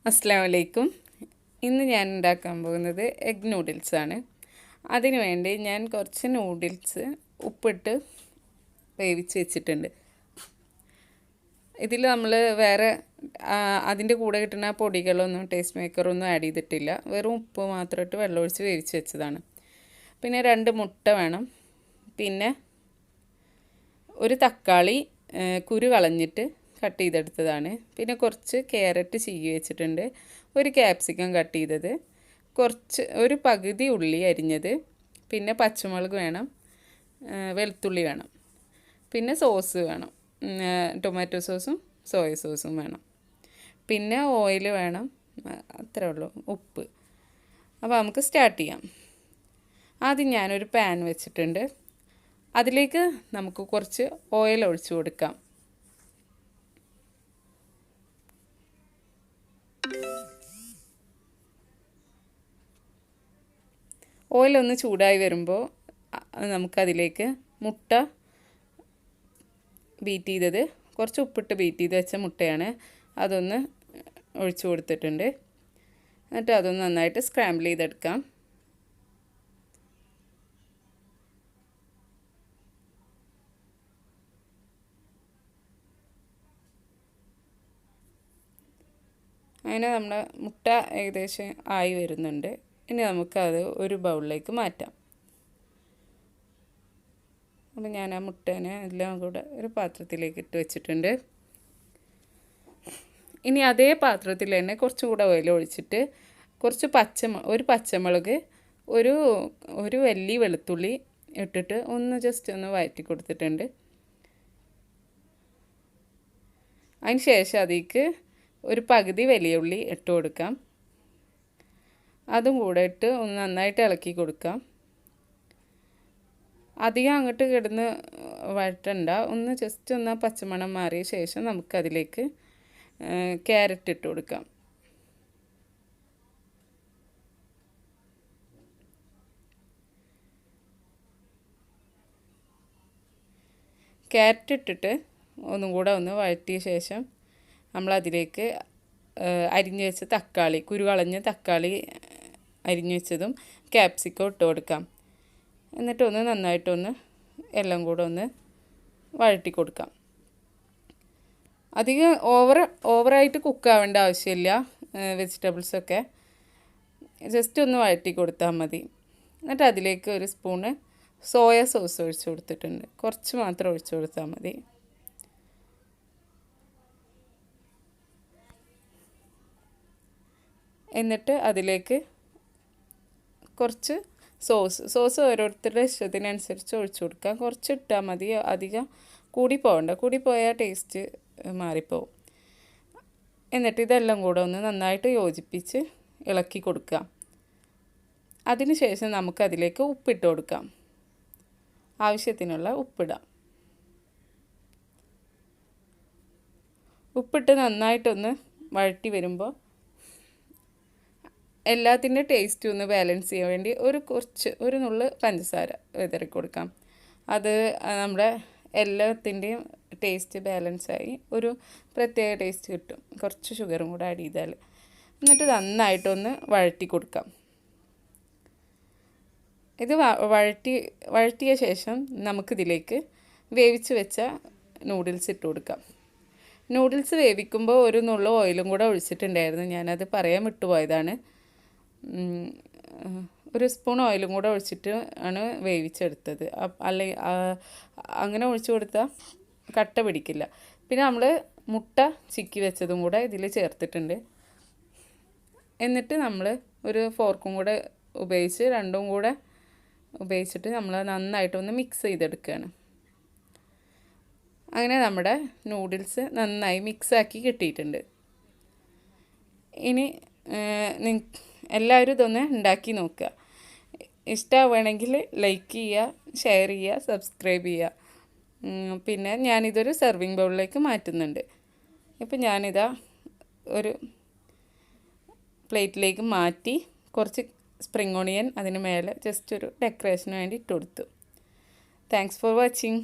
അസ്സലാമു അലൈക്കും. ഇന്ന് ഞാൻ ഉണ്ടാക്കാൻ പോകുന്നത് എഗ് നൂഡിൽസാണ്. അതിന് വേണ്ടി ഞാൻ കുറച്ച് നൂഡിൽസ് ഉപ്പിട്ട് വേവിച്ച് വെച്ചിട്ടുണ്ട്. ഇതിൽ നമ്മൾ വേറെ അതിൻ്റെ കൂടെ കിട്ടുന്ന പൊടികളൊന്നും ടേസ്റ്റ് മേക്കറൊന്നും ആഡ് ചെയ്തിട്ടില്ല. വെറും ഉപ്പ് മാത്രം ഇട്ട് വെള്ളമൊഴിച്ച് വേവിച്ച് വെച്ചതാണ്. പിന്നെ 2 മുട്ട വേണം. പിന്നെ ഒരു തക്കാളി കുരു കളഞ്ഞിട്ട് കട്ട് ചെയ്തെടുത്തതാണ്. പിന്നെ കുറച്ച് ക്യാരറ്റ് ചീകി വെച്ചിട്ടുണ്ട്. ഒരു ക്യാപ്സിക്കം കട്ട് ചെയ്തത്, ഒരു പകുതി ഉള്ളി അരിഞ്ഞത്, പിന്നെ പച്ചമുളക് വേണം, വെളുത്തുള്ളി വേണം, പിന്നെ സോസ് വേണം, ടൊമാറ്റോ സോസും സോയ സോസും വേണം, പിന്നെ ഓയിൽ വേണം, അത്രേ ഉള്ളൂ, ഉപ്പ്. അപ്പോൾ നമുക്ക് സ്റ്റാർട്ട് ചെയ്യാം. ആദ്യം ഞാനൊരു പാൻ വെച്ചിട്ടുണ്ട്. അതിലേക്ക് നമുക്ക് കുറച്ച് ഓയിൽ ഒഴിച്ചു കൊടുക്കാം. ഓയിലൊന്ന് ചൂടായി വരുമ്പോൾ നമുക്കതിലേക്ക് മുട്ട ബീറ്റ് ചെയ്തത്, കുറച്ച് ഉപ്പിട്ട് ബീറ്റ് ചെയ്ത് വെച്ച മുട്ടയാണ്, അതൊന്ന് ഒഴിച്ചു കൊടുത്തിട്ടുണ്ട്. എന്നിട്ട് അതൊന്ന് നന്നായിട്ട് സ്ക്രാമ്പിൾ ചെയ്തെടുക്കാം. അങ്ങനെ നമ്മുടെ മുട്ട ഏകദേശം ആയി വരുന്നുണ്ട്. ഇനി നമുക്കത് ഒരു ബൗളിലേക്ക് മാറ്റാം. അപ്പോൾ ഞാൻ ആ മുട്ടേനെ എല്ലാം കൂടെ ഒരു പാത്രത്തിലേക്ക് ഇട്ട് വെച്ചിട്ടുണ്ട്. ഇനി അതേ പാത്രത്തിൽ തന്നെ കുറച്ചും കൂടെ ഓയിൽ ഒഴിച്ചിട്ട് കുറച്ച് ഒരു പച്ചമുളക്, ഒരു വലിയ വെളുത്തുള്ളി ഇട്ടിട്ട് ജസ്റ്റ് ഒന്ന് വഴറ്റി കൊടുത്തിട്ടുണ്ട്. അതിന് ശേഷം അതിലേക്ക് ഒരു പകുതി വലിയ ഉള്ളി ഇട്ട് കൊടുക്കാം. അതും കൂടെ ഇട്ട് ഒന്ന് നന്നായിട്ട് ഇളക്കി കൊടുക്കാം. അധികം അങ്ങോട്ട് കിടന്ന് വഴറ്റണ്ട, ജസ്റ്റ് ഒന്ന് പച്ചമണം മാറിയ ശേഷം നമുക്കതിലേക്ക് ക്യാരറ്റ് ഇട്ട് കൊടുക്കാം. ക്യാരറ്റ് ഇട്ടിട്ട് ഒന്നും കൂടെ ഒന്ന് വഴറ്റിയ ശേഷം നമ്മളതിലേക്ക് അരിഞ്ഞു വെച്ച തക്കാളി, കുരു കളഞ്ഞ തക്കാളി അരിഞ്ഞു വെച്ചതും ക്യാപ്സിക്കം ഇട്ട് കൊടുക്കാം. എന്നിട്ടൊന്ന് നന്നായിട്ടൊന്ന് എല്ലാം കൂടെ ഒന്ന് വഴറ്റി കൊടുക്കാം. അധികം ഓവറായിട്ട് കുക്കാവേണ്ട ആവശ്യമില്ല. വെജിറ്റബിൾസൊക്കെ ജസ്റ്റ് ഒന്ന് വഴറ്റി കൊടുത്താൽ മതി. എന്നിട്ട് അതിലേക്ക് ഒരു സ്പൂണ് സോയ സോസ് ഒഴിച്ച് കൊടുത്തിട്ടുണ്ട്. കുറച്ച് മാത്രം ഒഴിച്ച് കൊടുത്താൽ മതി. എന്നിട്ട് അതിലേക്ക് കുറച്ച് സോസ് ഓരോരുത്തരുടെ ഇഷ്ടത്തിനനുസരിച്ച് ഒഴിച്ചു കൊടുക്കാം. കുറച്ച് ഇട്ടാൽ മതി, അധികം കൂടിപ്പോയാൽ ടേസ്റ്റ് മാറിപ്പോവും. എന്നിട്ട് ഇതെല്ലാം കൂടെ ഒന്ന് നന്നായിട്ട് യോജിപ്പിച്ച് ഇളക്കി കൊടുക്കാം. അതിന് ശേഷം നമുക്കതിലേക്ക് ഉപ്പിട്ട് കൊടുക്കാം. ആവശ്യത്തിനുള്ള ഉപ്പിടാം. ഉപ്പിട്ട് നന്നായിട്ടൊന്ന് വഴറ്റി വരുമ്പോൾ എല്ലാത്തിൻ്റെ ടേസ്റ്റ് ഒന്ന് ബാലൻസ് ചെയ്യാൻ വേണ്ടി ഒരു നുള്ള് പഞ്ചസാര വിതറി കൊടുക്കാം. അത് നമ്മുടെ എല്ലാത്തിൻ്റെയും ടേസ്റ്റ് ബാലൻസായി ഒരു പ്രത്യേക ടേസ്റ്റ് കിട്ടും, കുറച്ച് ഷുഗറും കൂടെ ആഡ് ചെയ്താൽ. എന്നിട്ട് നന്നായിട്ടൊന്ന് വഴറ്റി കൊടുക്കാം. ഇത് വഴറ്റിയ ശേഷം നമുക്കിതിലേക്ക് വേവിച്ച് വെച്ച നൂഡിൽസ് ഇട്ട് കൊടുക്കാം. നൂഡിൽസ് വേവിക്കുമ്പോൾ ഒരു നുള്ളു ഓയിലും കൂടെ ഒഴിച്ചിട്ടുണ്ടായിരുന്നു, ഞാനത് പറയാൻ വിട്ടുപോയതാണ്. ഒരു സ്പൂൺ ഓയിലും കൂടെ ഒഴിച്ചിട്ട് ആണ് വേവിച്ചെടുത്തത്. അങ്ങനെ ഒഴിച്ചു കൊടുത്താൽ കട്ട പിടിക്കില്ല. പിന്നെ നമ്മൾ മുട്ട ചിക്കി വെച്ചതും കൂടെ ഇതിൽ ചേർത്തിട്ടുണ്ട്. എന്നിട്ട് നമ്മൾ ഒരു ഫോർക്കും കൂടെ ഉപയോഗിച്ച് രണ്ടും കൂടെ ഉപയോഗിച്ചിട്ട് നമ്മൾ നന്നായിട്ടൊന്ന് മിക്സ് ചെയ്തെടുക്കുകയാണ്. അങ്ങനെ നമ്മുടെ നൂഡിൽസ് നന്നായി മിക്സാക്കി കിട്ടിയിട്ടുണ്ട്. ഇനി എല്ലാവരും ഇതൊന്ന് ഉണ്ടാക്കി നോക്കുക. ഇഷ്ടമാവുകയാണെങ്കിൽ ലൈക്ക് ചെയ്യുക, ഷെയർ ചെയ്യുക, സബ്സ്ക്രൈബ് ചെയ്യുക. പിന്നെ ഞാനിതൊരു സെർവിങ് ബൗളിലേക്ക് മാറ്റുന്നുണ്ട്. ഇപ്പം ഞാനിതാ ഒരു പ്ലേറ്റിലേക്ക് മാറ്റി കുറച്ച് സ്പ്രിംഗ് ഓണിയൻ അതിന് മേലെ ജസ്റ്റ് ഒരു ഡെക്കറേഷന് വേണ്ടി ഇട്ട് കൊടുത്തു. Thanks for watching.